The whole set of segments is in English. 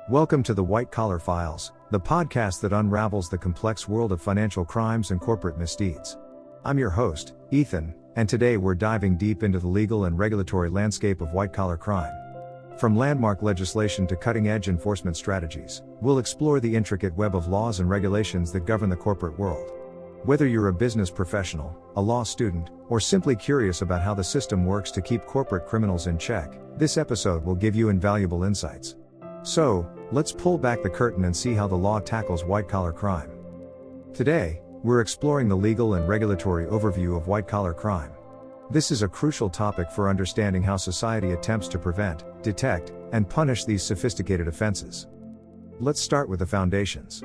Welcome to the White Collar Files, the podcast that unravels the complex world of financial crimes and corporate misdeeds. I'm your host, Ethan, and today we're diving deep into the legal and regulatory landscape of white-collar crime. From landmark legislation to cutting-edge enforcement strategies, we'll explore the intricate web of laws and regulations that govern the corporate world. Whether you're a business professional, a law student, or simply curious about how the system works to keep corporate criminals in check, this episode will give you invaluable insights. So, let's pull back the curtain and see how the law tackles white-collar crime. Today, we're exploring the legal and regulatory overview of white-collar crime. This is a crucial topic for understanding how society attempts to prevent, detect, and punish these sophisticated offenses. Let's start with the foundations.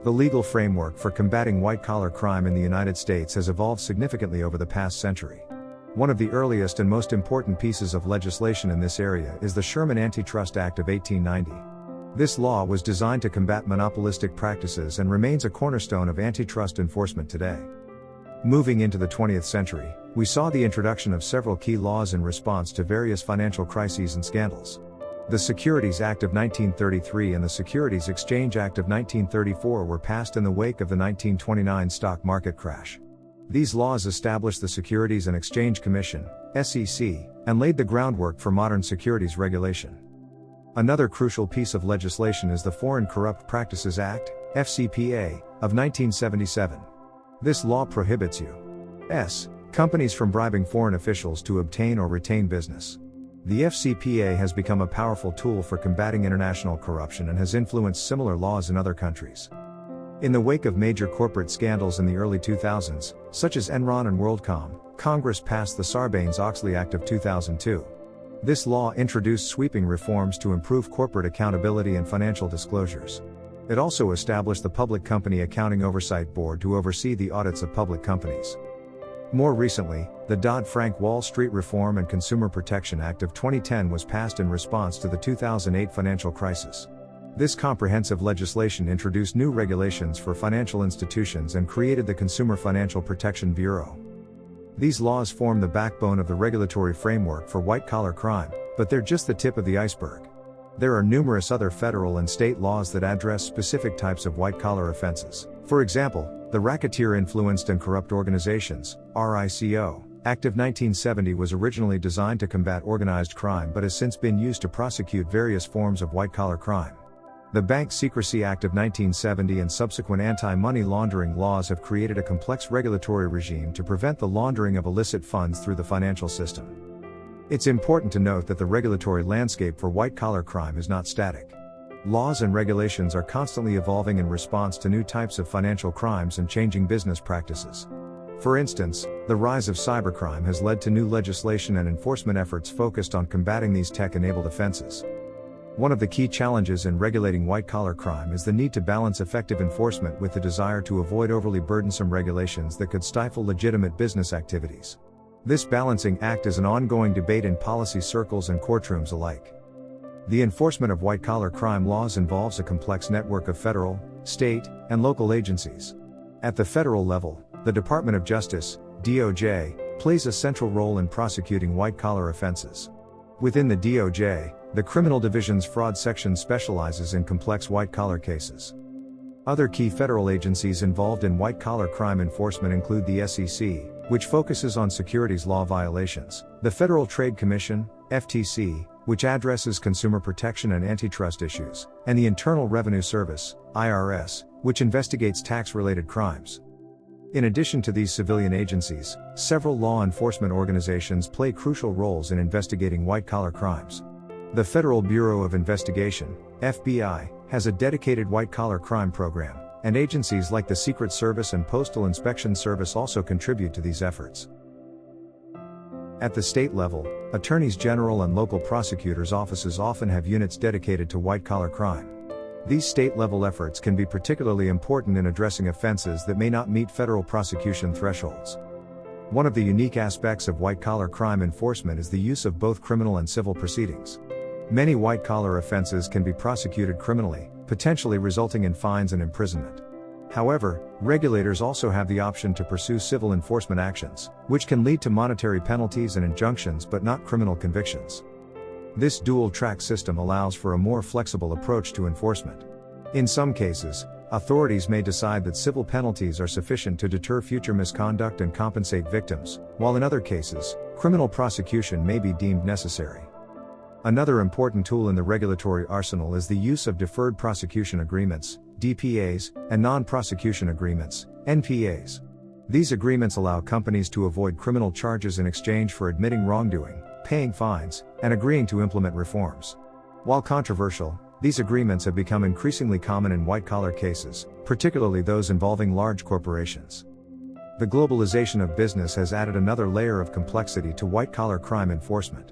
The legal framework for combating white-collar crime in the United States has evolved significantly over the past century. One of the earliest and most important pieces of legislation in this area is the Sherman Antitrust Act of 1890. This law was designed to combat monopolistic practices and remains a cornerstone of antitrust enforcement today. Moving into the 20th century, we saw the introduction of several key laws in response to various financial crises and scandals. The Securities Act of 1933 and the Securities Exchange Act of 1934 were passed in the wake of the 1929 stock market crash. These laws established the Securities and Exchange Commission, SEC, and laid the groundwork for modern securities regulation. Another crucial piece of legislation is the Foreign Corrupt Practices Act, FCPA, of 1977. This law prohibits U.S. companies from bribing foreign officials to obtain or retain business. The FCPA has become a powerful tool for combating international corruption and has influenced similar laws in other countries. In the wake of major corporate scandals in the early 2000s, such as Enron and WorldCom, Congress passed the Sarbanes-Oxley Act of 2002. This law introduced sweeping reforms to improve corporate accountability and financial disclosures. It also established the Public Company Accounting Oversight Board to oversee the audits of public companies. More recently, the Dodd-Frank Wall Street Reform and Consumer Protection Act of 2010 was passed in response to the 2008 financial crisis. This comprehensive legislation introduced new regulations for financial institutions and created the Consumer Financial Protection Bureau. These laws form the backbone of the regulatory framework for white-collar crime, but they're just the tip of the iceberg. There are numerous other federal and state laws that address specific types of white-collar offenses. For example, the Racketeer Influenced and Corrupt Organizations, RICO, Act of 1970 was originally designed to combat organized crime but has since been used to prosecute various forms of white-collar crime. The Bank Secrecy Act of 1970 and subsequent anti-money laundering laws have created a complex regulatory regime to prevent the laundering of illicit funds through the financial system. It's important to note that the regulatory landscape for white-collar crime is not static. Laws and regulations are constantly evolving in response to new types of financial crimes and changing business practices. For instance, the rise of cybercrime has led to new legislation and enforcement efforts focused on combating these tech-enabled offenses. One of the key challenges in regulating white-collar crime is the need to balance effective enforcement with the desire to avoid overly burdensome regulations that could stifle legitimate business activities. This balancing act is an ongoing debate in policy circles and courtrooms alike. The enforcement of white-collar crime laws involves a complex network of federal, state, and local agencies. At the federal level, the Department of Justice, DOJ, plays a central role in prosecuting white-collar offenses. Within the DOJ, the Criminal Division's fraud section specializes in complex white-collar cases. Other key federal agencies involved in white-collar crime enforcement include the SEC, which focuses on securities law violations, the Federal Trade Commission, FTC, which addresses consumer protection and antitrust issues, and the Internal Revenue Service, IRS, which investigates tax-related crimes. In addition to these civilian agencies, several law enforcement organizations play crucial roles in investigating white-collar crimes. The Federal Bureau of Investigation, FBI, has a dedicated white-collar crime program, and agencies like the Secret Service and Postal Inspection Service also contribute to these efforts. At the state level, attorneys general and local prosecutors' offices often have units dedicated to white-collar crime. These state-level efforts can be particularly important in addressing offenses that may not meet federal prosecution thresholds. One of the unique aspects of white-collar crime enforcement is the use of both criminal and civil proceedings. Many white-collar offenses can be prosecuted criminally, potentially resulting in fines and imprisonment. However, regulators also have the option to pursue civil enforcement actions, which can lead to monetary penalties and injunctions but not criminal convictions. This dual-track system allows for a more flexible approach to enforcement. In some cases, authorities may decide that civil penalties are sufficient to deter future misconduct and compensate victims, while in other cases, criminal prosecution may be deemed necessary. Another important tool in the regulatory arsenal is the use of deferred prosecution agreements, DPAs, and non-prosecution agreements, NPAs. These agreements allow companies to avoid criminal charges in exchange for admitting wrongdoing, paying fines, and agreeing to implement reforms. While controversial, these agreements have become increasingly common in white-collar cases, particularly those involving large corporations. The globalization of business has added another layer of complexity to white-collar crime enforcement.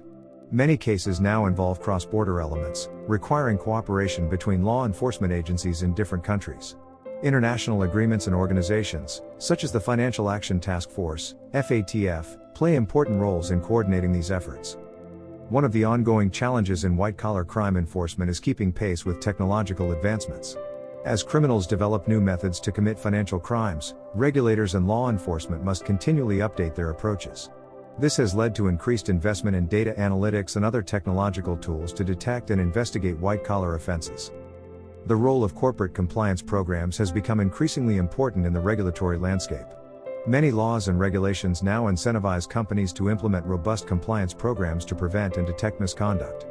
Many cases now involve cross-border elements, requiring cooperation between law enforcement agencies in different countries. International agreements and organizations, such as the Financial Action Task Force, FATF, play important roles in coordinating these efforts. One of the ongoing challenges in white-collar crime enforcement is keeping pace with technological advancements. As criminals develop new methods to commit financial crimes, regulators and law enforcement must continually update their approaches. This has led to increased investment in data analytics and other technological tools to detect and investigate white-collar offenses. The role of corporate compliance programs has become increasingly important in the regulatory landscape. Many laws and regulations now incentivize companies to implement robust compliance programs to prevent and detect misconduct.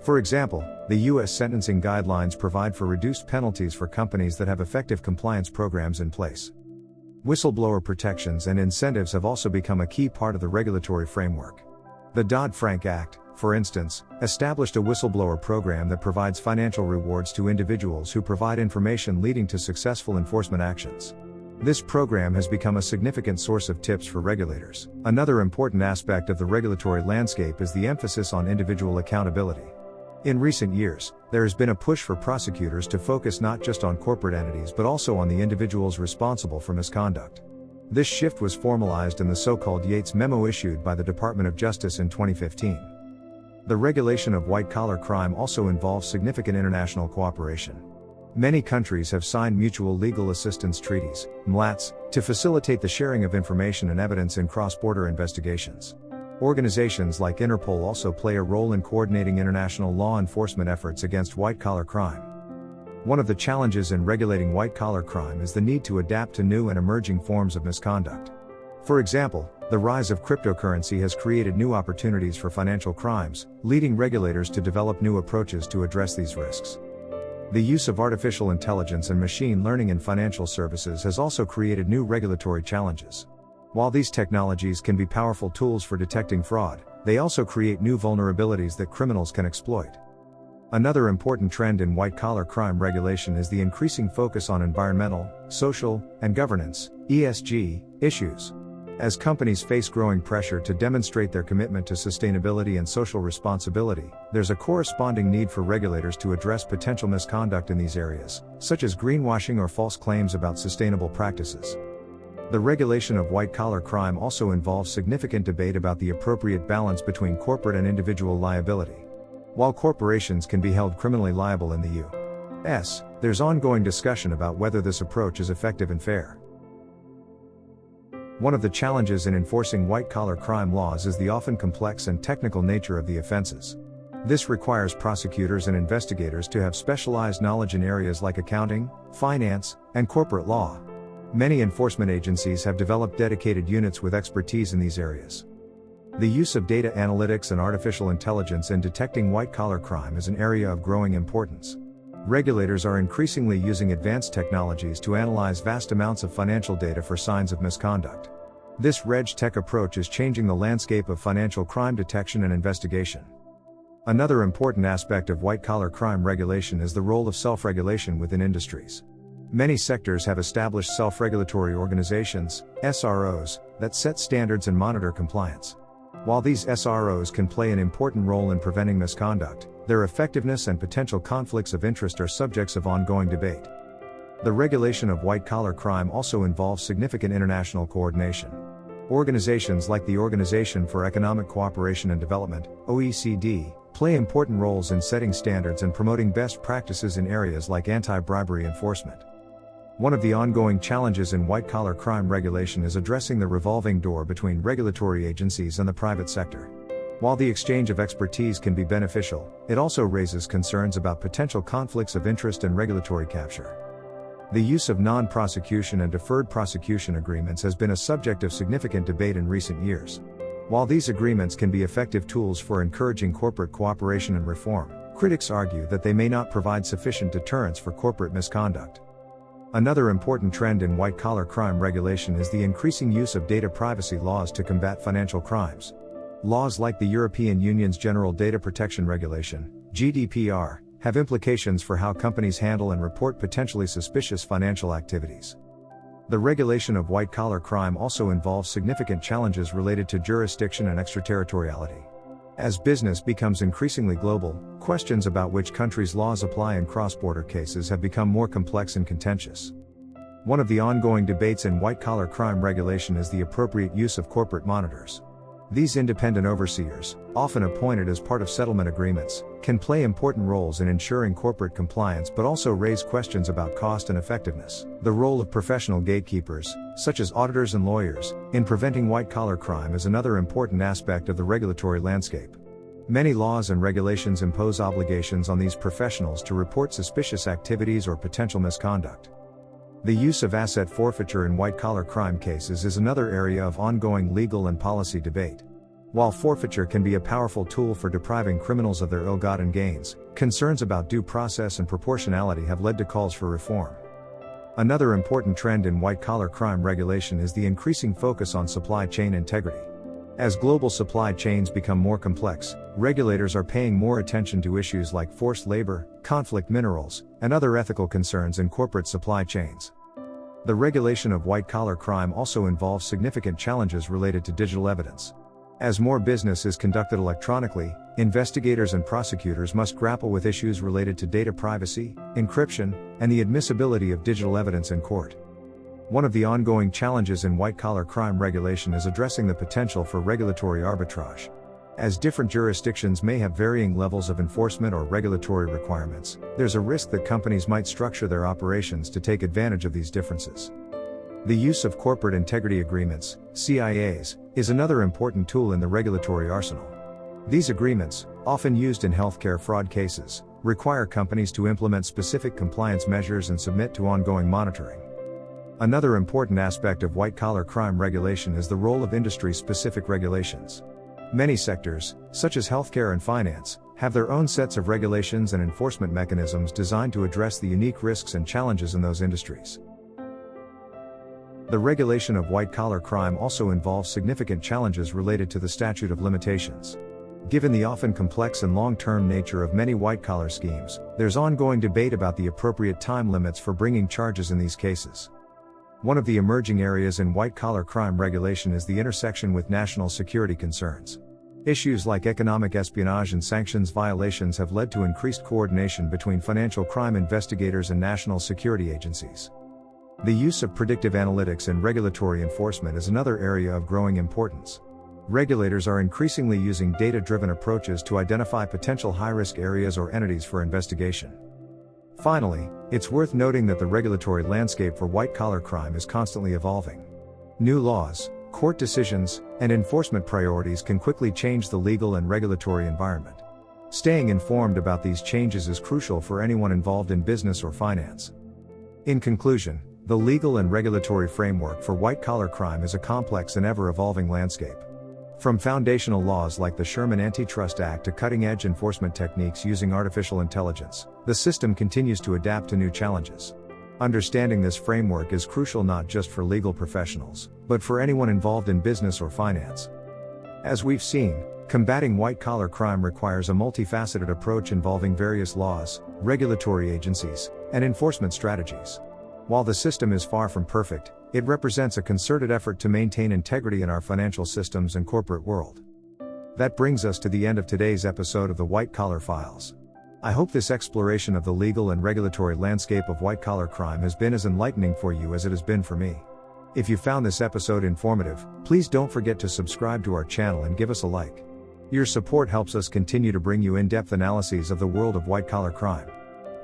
For example, the U.S. sentencing guidelines provide for reduced penalties for companies that have effective compliance programs in place. Whistleblower protections and incentives have also become a key part of the regulatory framework. The Dodd-Frank Act, for instance, established a whistleblower program that provides financial rewards to individuals who provide information leading to successful enforcement actions. This program has become a significant source of tips for regulators. Another important aspect of the regulatory landscape is the emphasis on individual accountability. In recent years, there has been a push for prosecutors to focus not just on corporate entities but also on the individuals responsible for misconduct. This shift was formalized in the so-called Yates Memo issued by the Department of Justice in 2015. The regulation of white-collar crime also involves significant international cooperation. Many countries have signed mutual legal assistance treaties, MLATs, to facilitate the sharing of information and evidence in cross-border investigations. Organizations like Interpol also play a role in coordinating international law enforcement efforts against white-collar crime. One of the challenges in regulating white-collar crime is the need to adapt to new and emerging forms of misconduct. For example, the rise of cryptocurrency has created new opportunities for financial crimes, leading regulators to develop new approaches to address these risks. The use of artificial intelligence and machine learning in financial services has also created new regulatory challenges. While these technologies can be powerful tools for detecting fraud, they also create new vulnerabilities that criminals can exploit. Another important trend in white-collar crime regulation is the increasing focus on environmental, social, and governance (ESG) issues. As companies face growing pressure to demonstrate their commitment to sustainability and social responsibility, there's a corresponding need for regulators to address potential misconduct in these areas, such as greenwashing or false claims about sustainable practices. The regulation of white-collar crime also involves significant debate about the appropriate balance between corporate and individual liability. While corporations can be held criminally liable in the U.S., there's ongoing discussion about whether this approach is effective and fair. One of the challenges in enforcing white-collar crime laws is the often complex and technical nature of the offenses. This requires prosecutors and investigators to have specialized knowledge in areas like accounting, finance, and corporate law. Many enforcement agencies have developed dedicated units with expertise in these areas. The use of data analytics and artificial intelligence in detecting white-collar crime is an area of growing importance. Regulators are increasingly using advanced technologies to analyze vast amounts of financial data for signs of misconduct. This RegTech approach is changing the landscape of financial crime detection and investigation. Another important aspect of white-collar crime regulation is the role of self-regulation within industries. Many sectors have established self-regulatory organizations, SROs, that set standards and monitor compliance. While these SROs can play an important role in preventing misconduct, their effectiveness and potential conflicts of interest are subjects of ongoing debate. The regulation of white-collar crime also involves significant international coordination. Organizations like the Organization for Economic Cooperation and Development, OECD, play important roles in setting standards and promoting best practices in areas like anti-bribery enforcement. One of the ongoing challenges in white-collar crime regulation is addressing the revolving door between regulatory agencies and the private sector. While the exchange of expertise can be beneficial, it also raises concerns about potential conflicts of interest and regulatory capture. The use of non-prosecution and deferred prosecution agreements has been a subject of significant debate in recent years. While these agreements can be effective tools for encouraging corporate cooperation and reform, critics argue that they may not provide sufficient deterrence for corporate misconduct. Another important trend in white-collar crime regulation is the increasing use of data privacy laws to combat financial crimes. Laws like the European Union's General Data Protection Regulation, GDPR, have implications for how companies handle and report potentially suspicious financial activities. The regulation of white-collar crime also involves significant challenges related to jurisdiction and extraterritoriality. As business becomes increasingly global, questions about which countries' laws apply in cross-border cases have become more complex and contentious. One of the ongoing debates in white-collar crime regulation is the appropriate use of corporate monitors. These independent overseers, often appointed as part of settlement agreements, can play important roles in ensuring corporate compliance but also raise questions about cost and effectiveness. The role of professional gatekeepers, such as auditors and lawyers, in preventing white-collar crime is another important aspect of the regulatory landscape. Many laws and regulations impose obligations on these professionals to report suspicious activities or potential misconduct. The use of asset forfeiture in white-collar crime cases is another area of ongoing legal and policy debate. While forfeiture can be a powerful tool for depriving criminals of their ill-gotten gains, concerns about due process and proportionality have led to calls for reform. Another important trend in white-collar crime regulation is the increasing focus on supply chain integrity. As global supply chains become more complex, regulators are paying more attention to issues like forced labor, conflict minerals, and other ethical concerns in corporate supply chains. The regulation of white-collar crime also involves significant challenges related to digital evidence. As more business is conducted electronically, investigators and prosecutors must grapple with issues related to data privacy, encryption, and the admissibility of digital evidence in court. One of the ongoing challenges in white-collar crime regulation is addressing the potential for regulatory arbitrage. As different jurisdictions may have varying levels of enforcement or regulatory requirements, there's a risk that companies might structure their operations to take advantage of these differences. The use of corporate integrity agreements, CIAs, is another important tool in the regulatory arsenal. These agreements, often used in healthcare fraud cases, require companies to implement specific compliance measures and submit to ongoing monitoring. Another important aspect of white-collar crime regulation is the role of industry-specific regulations. Many sectors, such as healthcare and finance, have their own sets of regulations and enforcement mechanisms designed to address the unique risks and challenges in those industries. The regulation of white-collar crime also involves significant challenges related to the statute of limitations. Given the often complex and long-term nature of many white-collar schemes, there's ongoing debate about the appropriate time limits for bringing charges in these cases. One of the emerging areas in white-collar crime regulation is the intersection with national security concerns. Issues like economic espionage and sanctions violations have led to increased coordination between financial crime investigators and national security agencies. The use of predictive analytics in regulatory enforcement is another area of growing importance. Regulators are increasingly using data-driven approaches to identify potential high-risk areas or entities for investigation. Finally, it's worth noting that the regulatory landscape for white-collar crime is constantly evolving. New laws, court decisions, and enforcement priorities can quickly change the legal and regulatory environment. Staying informed about these changes is crucial for anyone involved in business or finance. In conclusion, the legal and regulatory framework for white-collar crime is a complex and ever-evolving landscape. From foundational laws like the Sherman Antitrust Act to cutting-edge enforcement techniques using artificial intelligence, the system continues to adapt to new challenges. Understanding this framework is crucial not just for legal professionals, but for anyone involved in business or finance. As we've seen, combating white-collar crime requires a multifaceted approach involving various laws, regulatory agencies, and enforcement strategies. While the system is far from perfect, it represents a concerted effort to maintain integrity in our financial systems and corporate world. That brings us to the end of today's episode of the White Collar Files. I hope this exploration of the legal and regulatory landscape of white-collar crime has been as enlightening for you as it has been for me. If you found this episode informative, please don't forget to subscribe to our channel and give us a like. Your support helps us continue to bring you in-depth analyses of the world of white-collar crime.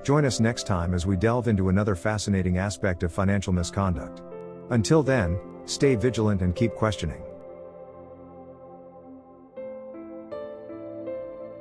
Join us next time as we delve into another fascinating aspect of financial misconduct. Until then, stay vigilant and keep questioning.